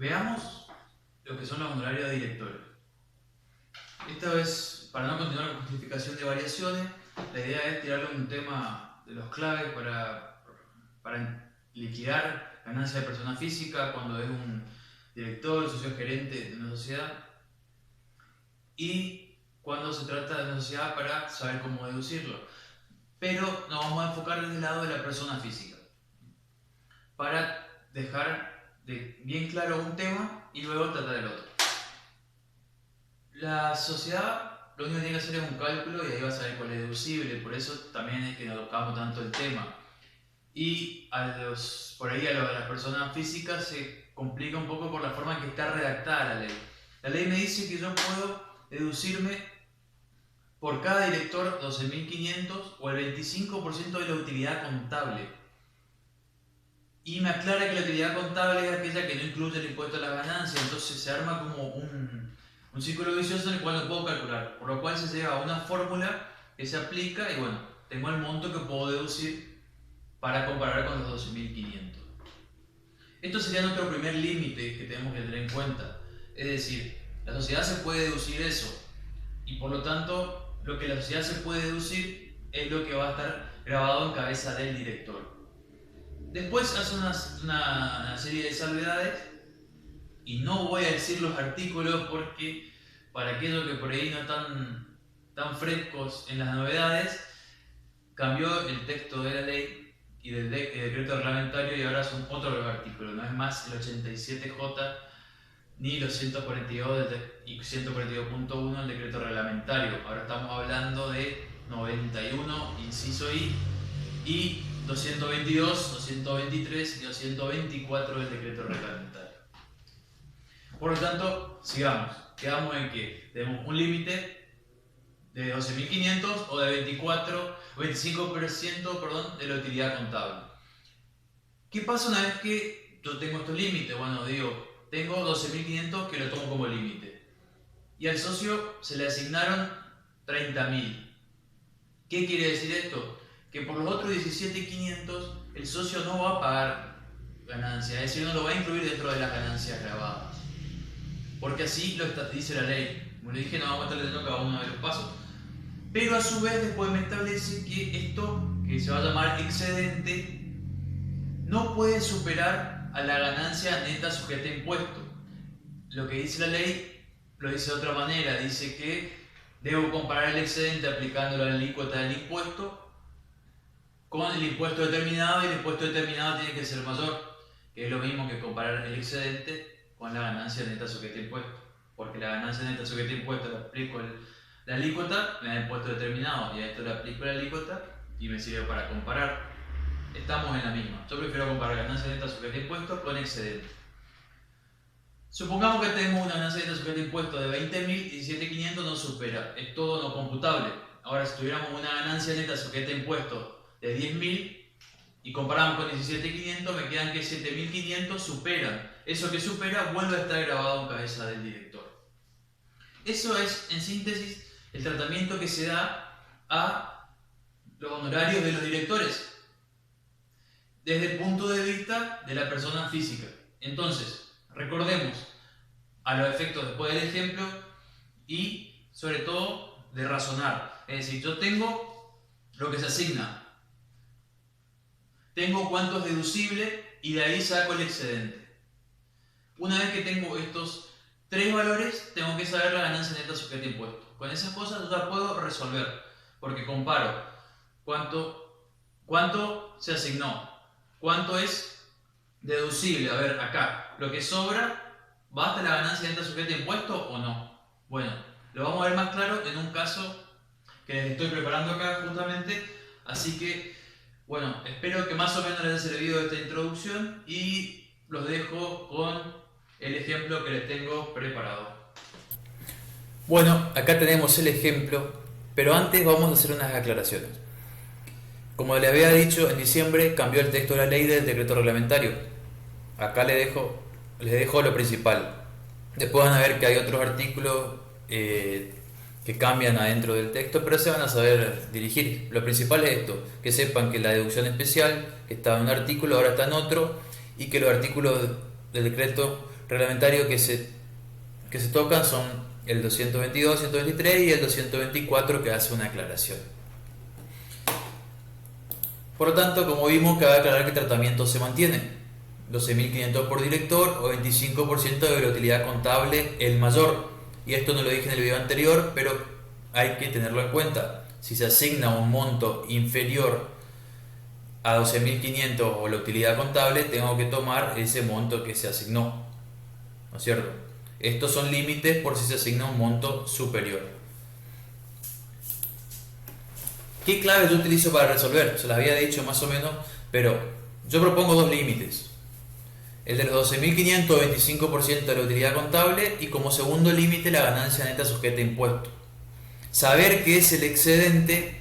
Veamos lo que son los honorarios de directores. Esta vez, para no continuar con justificación de variaciones, la idea es tirarle un tema de los claves para liquidar ganancia de persona física cuando es un director, socio gerente de una sociedad, y cuando se trata de una sociedad para saber cómo deducirlo. Pero nos vamos a enfocar desde el lado de la persona física, para dejar bien claro un tema y luego tratar el otro. La sociedad lo único que tiene que hacer es un cálculo y ahí va a saber cuál es deducible, por eso también es que no tocamos tanto el tema. Y por ahí a las personas físicas se complica un poco por la forma en que está redactada la ley. La ley me dice que yo puedo deducirme por cada director 12.500 o el 25% de la utilidad contable. Y me aclara que la utilidad contable es aquella que no incluye el impuesto a las ganancias, entonces se arma como un círculo vicioso en el cual no puedo calcular, por lo cual se llega a una fórmula que se aplica y bueno, tengo el monto que puedo deducir para comparar con los 12.500. Esto sería nuestro primer límite que tenemos que tener en cuenta, es decir, la sociedad se puede deducir eso y por lo tanto lo que la sociedad se puede deducir es lo que va a estar grabado en cabeza del director. Después hace una serie de salvedades y no voy a decir los artículos porque para aquellos que por ahí no están tan frescos en las novedades, cambió el texto de la ley y del decreto reglamentario y ahora son otros los artículos, no es más el 87J ni los 142 y 142.1 del decreto reglamentario, ahora estamos hablando de 91 inciso I y 222, 223 y 224 del decreto reglamentario. Por lo tanto, sigamos. Quedamos en que tenemos un límite de 12.500 o de 25% de la utilidad contable. ¿Qué pasa una vez que yo tengo estos límites? Bueno, digo, tengo 12.500 que lo tomo como límite. Y al socio se le asignaron 30.000. ¿Qué quiere decir esto? Que por los otros 17.500 el socio no va a pagar ganancias, es decir, no lo va a incluir dentro de las ganancias grabadas. Porque así lo dice la ley. Como le dije, no vamos a estar leyendo cada uno de los pasos. Pero a su vez después me establece que esto, que se va a llamar excedente, no puede superar a la ganancia neta sujeta a impuesto. Lo que dice la ley lo dice de otra manera, dice que debo comparar el excedente aplicando la alícuota del impuesto con el impuesto determinado y el impuesto determinado tiene que ser mayor, que es lo mismo que comparar el excedente con la ganancia neta sujeta a impuesto, porque la ganancia neta sujeta a impuesto le aplico la alícuota, me da impuesto determinado y a esto le aplico la alícuota y me sirve para comparar. Estamos en la misma. Yo prefiero comparar ganancia neta sujeta a impuesto con excedente. Supongamos que tenemos una ganancia neta sujeta a impuesto de 20.000 y 17.500 no supera, es todo no computable. Ahora, si tuviéramos una ganancia neta sujeta a impuesto de 10.000 y comparamos con 17.500, me quedan que 7.500 superan. Eso que supera vuelve a estar grabado en cabeza del director. Eso es, en síntesis, el tratamiento que se da a los honorarios de los directores desde el punto de vista de la persona física. Entonces, recordemos a los efectos después del ejemplo y sobre todo de razonar. Es decir, yo tengo lo que se asigna, tengo cuánto es deducible y de ahí saco el excedente. Una vez que tengo estos tres valores, tengo que saber la ganancia neta sujeta a impuesto. Con esas cosas yo ya puedo resolver, porque comparo cuánto se asignó, cuánto es deducible. A ver, acá, lo que sobra, ¿basta la ganancia neta sujeta a impuesto o no? Bueno, lo vamos a ver más claro en un caso que les estoy preparando acá justamente, así que bueno, espero que más o menos les haya servido esta introducción y los dejo con el ejemplo que les tengo preparado. Bueno, acá tenemos el ejemplo, pero antes vamos a hacer unas aclaraciones. Como les había dicho, en diciembre cambió el texto de la ley del decreto reglamentario. Acá les dejo lo principal. Después van a ver que hay otros artículos que cambian adentro del texto, pero se van a saber dirigir. Lo principal es esto, que sepan que la deducción especial, que estaba en un artículo, ahora está en otro, y que los artículos del decreto reglamentario que se tocan son el 222, 123 y el 224 que hace una aclaración. Por lo tanto, como vimos, cabe aclarar que el tratamiento se mantiene. 12.500 por director o 25% de la utilidad contable el mayor. Y esto no lo dije en el video anterior, pero hay que tenerlo en cuenta. Si se asigna un monto inferior a 12.500 o la utilidad contable, tengo que tomar ese monto que se asignó, ¿no es cierto? Estos son límites por si se asigna un monto superior. ¿Qué claves yo utilizo para resolver? Se las había dicho más o menos, pero yo propongo dos límites. El de los 12.500, 25% de la utilidad contable, y como segundo límite la ganancia neta sujeta a impuesto. Saber qué es el excedente,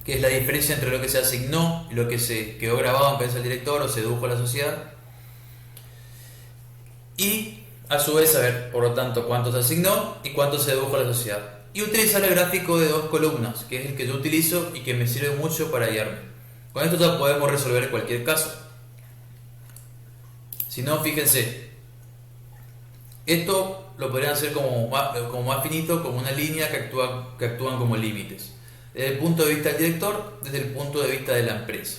que es la diferencia entre lo que se asignó y lo que se quedó grabado en cabeza del director o se dedujo a la sociedad. Y a su vez saber, por lo tanto, cuánto se asignó y cuánto se dedujo a la sociedad. Y utilizar el gráfico de dos columnas, que es el que yo utilizo y que me sirve mucho para guiarme. Con esto ya podemos resolver cualquier caso. Si no, fíjense, esto lo podrían hacer como más finito, como una línea que actúan como límites. Desde el punto de vista del director, desde el punto de vista de la empresa.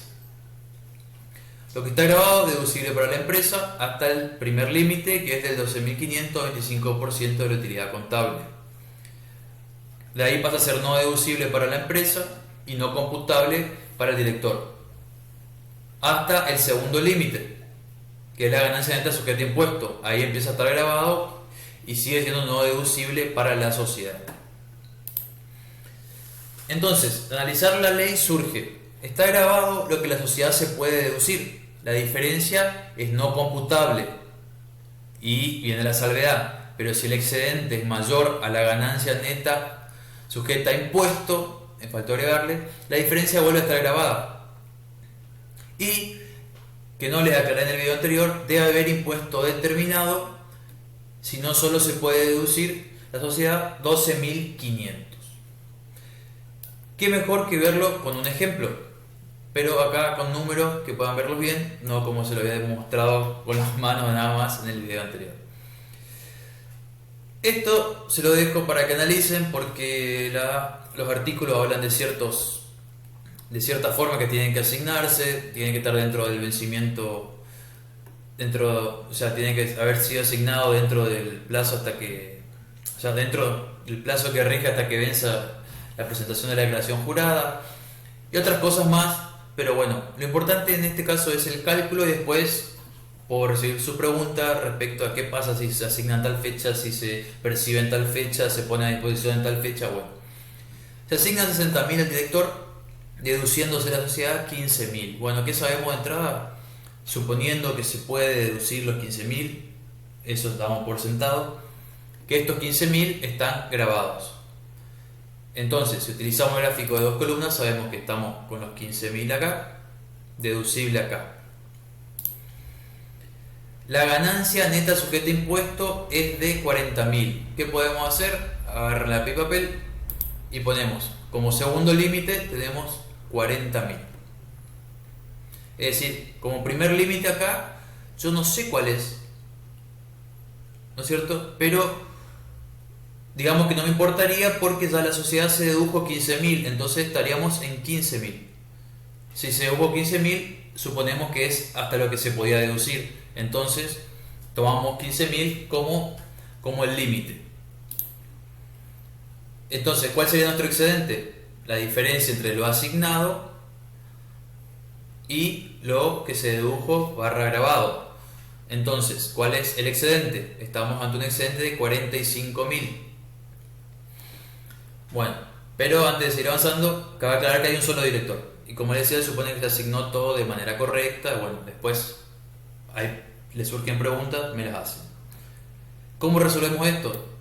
Lo que está grabado es deducible para la empresa hasta el primer límite, que es del 12.500 a 25% de la utilidad contable. De ahí pasa a ser no deducible para la empresa y no computable para el director. Hasta el segundo límite, que es la ganancia neta sujeta a impuesto. Ahí empieza a estar grabado y sigue siendo no deducible para la sociedad. Entonces, analizar la ley surge. Está grabado lo que la sociedad se puede deducir. La diferencia es no computable y viene la salvedad. Pero si el excedente es mayor a la ganancia neta sujeta a impuesto, me faltó agregarle, la diferencia vuelve a estar grabada. Y, que no les aclaré en el video anterior, debe haber impuesto determinado, si no solo se puede deducir la sociedad 12.500. ¿Qué mejor que verlo con un ejemplo? Pero acá con números que puedan verlos bien, no como se lo había demostrado con las manos nada más en el video anterior. Esto se lo dejo para que analicen porque los artículos hablan de cierta forma que tienen que asignarse, tienen que estar dentro del vencimiento, o sea, tienen que haber sido asignado dentro del plazo dentro del plazo que rige hasta que venza la presentación de la declaración jurada y otras cosas más, pero bueno, lo importante en este caso es el cálculo y después, por recibir su pregunta respecto a qué pasa si se asigna en tal fecha, si se percibe en tal fecha, se pone a disposición en tal fecha, bueno. Se asignan 60.000 al director, deduciéndose la sociedad 15.000. Bueno, ¿qué sabemos de entrada? Suponiendo que se puede deducir los 15.000, eso damos por sentado, que estos 15.000 están grabados. Entonces, si utilizamos el gráfico de dos columnas, sabemos que estamos con los 15.000 acá, deducible acá. La ganancia neta sujeta a impuesto es de 40.000. ¿Qué podemos hacer? Agarrar lápiz y papel y ponemos como segundo límite tenemos 40.000. Es decir, como primer límite acá, yo no sé cuál es, ¿no es cierto? Pero digamos que no me importaría porque ya la sociedad se dedujo 15.000, entonces estaríamos en 15.000. Si se dedujo 15.000, suponemos que es hasta lo que se podía deducir. Entonces, tomamos 15.000 como el límite. Entonces, ¿cuál sería nuestro excedente? La diferencia entre lo asignado y lo que se dedujo barra grabado. Entonces, ¿cuál es el excedente? Estamos ante un excedente de 45.000. Bueno, pero antes de seguir avanzando, cabe aclarar que hay un solo director. Y como les decía, se supone que se asignó todo de manera correcta. Bueno, después les surgen preguntas, me las hacen. ¿Cómo resolvemos esto?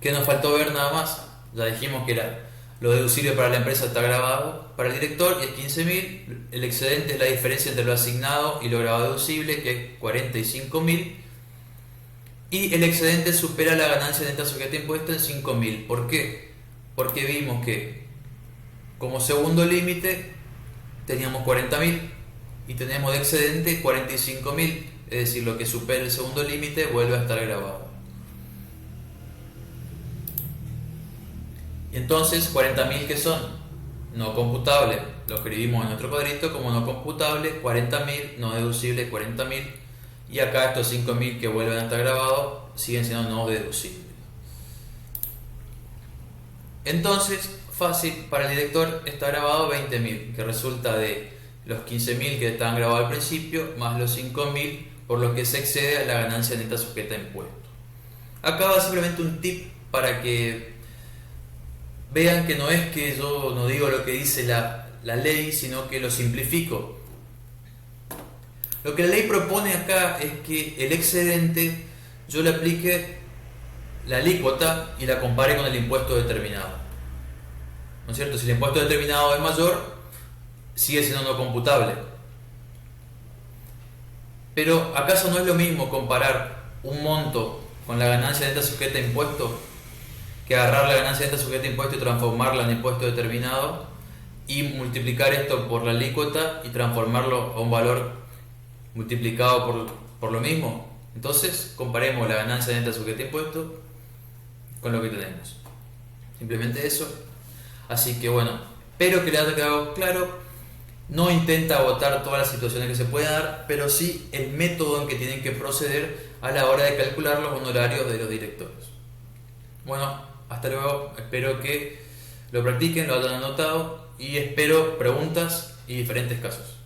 ¿Qué nos faltó ver nada más? Ya dijimos que era lo deducible para la empresa está grabado para el director y es 15.000. El excedente es la diferencia entre lo asignado y lo grabado deducible, que es 45.000. Y el excedente supera la ganancia neta sujeta a impuesto en 5.000. ¿Por qué? Porque vimos que como segundo límite teníamos 40.000 y tenemos de excedente 45.000. es decir, lo que supere el segundo límite vuelve a estar grabado. Y entonces 40.000 que son no computables, lo escribimos en nuestro cuadrito como no computable, 40.000, no deducible 40.000, y acá estos 5.000 que vuelven a estar grabados siguen siendo no deducibles. Entonces, fácil, para el director está grabado 20.000, que resulta de los 15.000 que estaban grabados al principio, más los 5.000, por lo que se excede a la ganancia neta sujeta a impuesto. Acá va simplemente un tip para que vean que no es que yo no digo lo que dice la ley, sino que lo simplifico. Lo que la ley propone acá es que el excedente yo le aplique la alícuota y la compare con el impuesto determinado. ¿No es cierto? Si el impuesto determinado es mayor, sigue siendo no computable. Pero ¿acaso no es lo mismo comparar un monto con la ganancia neta sujeta a impuesto que agarrar la ganancia neta sujeta a impuesto y transformarla en impuesto determinado y multiplicar esto por la alícuota y transformarlo a un valor multiplicado por lo mismo? Entonces comparemos la ganancia neta sujeta a impuesto con lo que tenemos. Simplemente eso. Así que bueno, espero que les haya quedado claro. No intenta agotar todas las situaciones que se puedan dar, pero sí el método en que tienen que proceder a la hora de calcular los honorarios de los directores. Bueno, hasta luego. Espero que lo practiquen, lo hayan anotado y espero preguntas y diferentes casos.